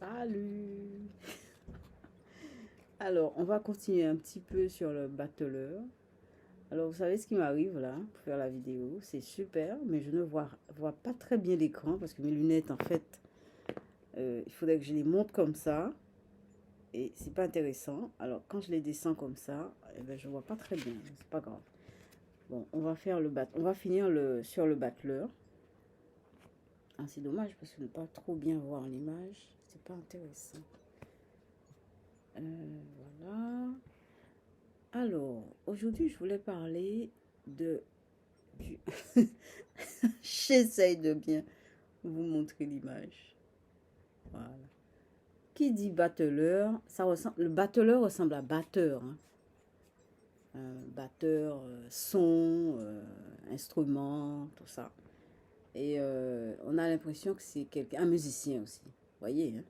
Salut! Alors, on va continuer un petit peu sur le battleur. Alors, vous savez ce qui m'arrive là pour faire la vidéo? C'est super, mais je ne vois pas très bien l'écran parce que mes lunettes, en fait, il faudrait que je les monte comme ça. Et c'est pas intéressant. Alors, quand je les descends comme ça, eh ben, je vois pas très bien. C'est pas grave. Bon, on va faire on va finir sur le battleur. Ah, c'est dommage parce que ne pas trop bien voir l'image, c'est pas intéressant. Voilà. Alors, aujourd'hui, je voulais parler du... J'essaye de bien vous montrer l'image. Voilà. Qui dit battleur, le battleur ressemble à batteur. Hein. Batteur, son, instrument, tout ça. Et on a l'impression que c'est un musicien aussi. Vous voyez, hein?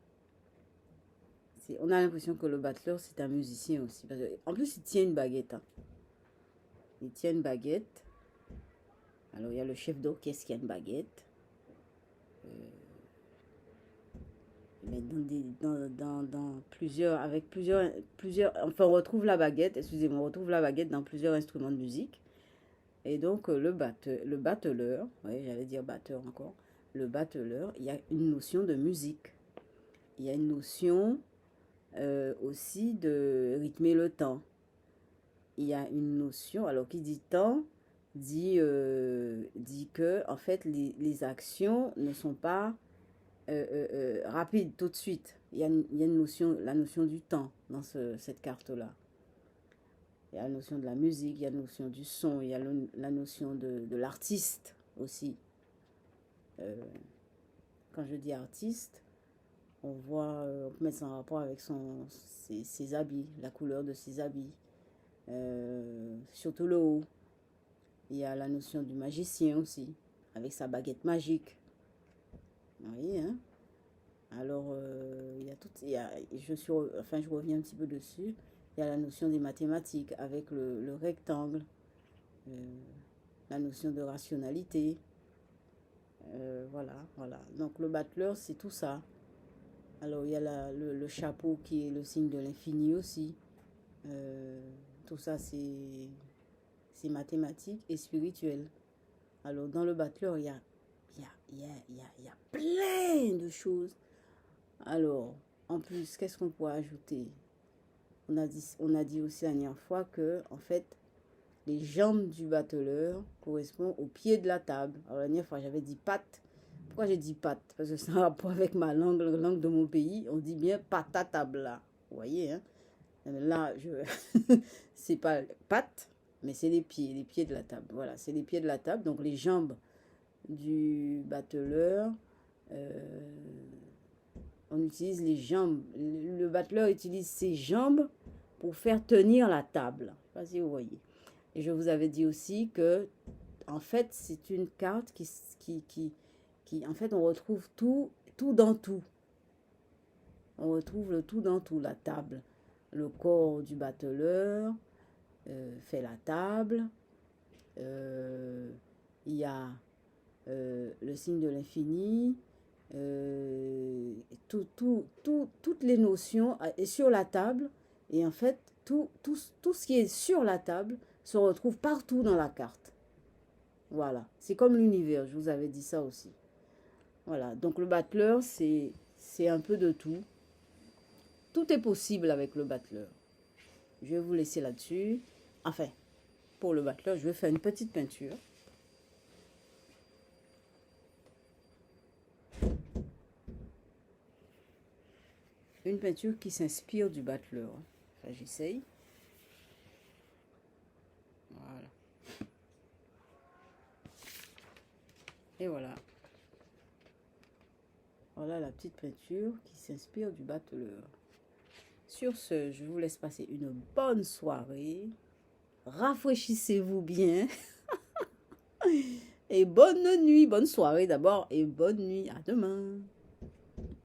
On a l'impression que le battleur, c'est un musicien aussi. En plus, il tient une baguette. Hein. Il tient une baguette. Alors, il y a le chef d'orchestre qui a une baguette. Mais dans plusieurs, enfin, on retrouve la baguette, excusez-moi, on retrouve la baguette dans plusieurs instruments de musique. Et donc, le battleur, oui, j'allais dire batteur encore, le battleur, il y a une notion de musique. Il y a une notion aussi de rythmer le temps. Il y a une notion, alors qui dit temps, dit que, en fait, les actions ne sont pas rapides tout de suite. Il y a une notion, la notion du temps dans cette carte-là. Il y a la notion de la musique, il y a la notion du son, il y a la notion de l'artiste aussi. Quand je dis artiste, on peut mettre ça en rapport avec ses habits, la couleur de ses habits. Surtout le haut. Il y a la notion du magicien aussi, avec sa baguette magique. Vous voyez, hein? Alors, il y a tout, je reviens un petit peu dessus. Il y a la notion des mathématiques avec le rectangle, la notion de rationalité. Voilà. Donc, le battleur, c'est tout ça. Alors, il y a le chapeau qui est le signe de l'infini aussi. Tout ça, c'est mathématique et spirituel. Alors, dans le battleur, il y a plein de choses. Alors, en plus, qu'est-ce qu'on pourrait ajouter? On a dit aussi la dernière fois que, en fait, les jambes du battleur correspondent au pied de la table. Alors, la dernière fois, j'avais dit patte. Pourquoi j'ai dit patte? Parce que c'est un rapport avec ma langue, la langue de mon pays. On dit bien patte à table là. Vous voyez, hein? Là, c'est pas patte, mais c'est les pieds de la table. Voilà, c'est les pieds de la table. Donc, les jambes du battleur, on utilise les jambes. Le battleur utilise ses jambes pour faire tenir la table. Je sais pas si vous voyez. Et je vous avais dit aussi que, en fait, c'est une carte qui en fait, on retrouve tout dans tout. On retrouve le tout dans tout, la table. Le corps du battleur fait la table. Il y a le signe de l'infini. Toutes les notions est sur la table. Et en fait, tout ce qui est sur la table se retrouve partout dans la carte. Voilà. C'est comme l'univers, je vous avais dit ça aussi. Voilà. Donc le battleur, c'est un peu de tout. Tout est possible avec le battleur. Je vais vous laisser là-dessus. Enfin, pour le battleur, je vais faire une petite peinture. Une peinture qui s'inspire du battleur. Enfin, j'essaye. Voilà. Et voilà. Voilà la petite peinture qui s'inspire du battleur. Sur ce, je vous laisse passer une bonne soirée. Rafraîchissez-vous bien. Et bonne nuit, bonne soirée d'abord et bonne nuit. À demain.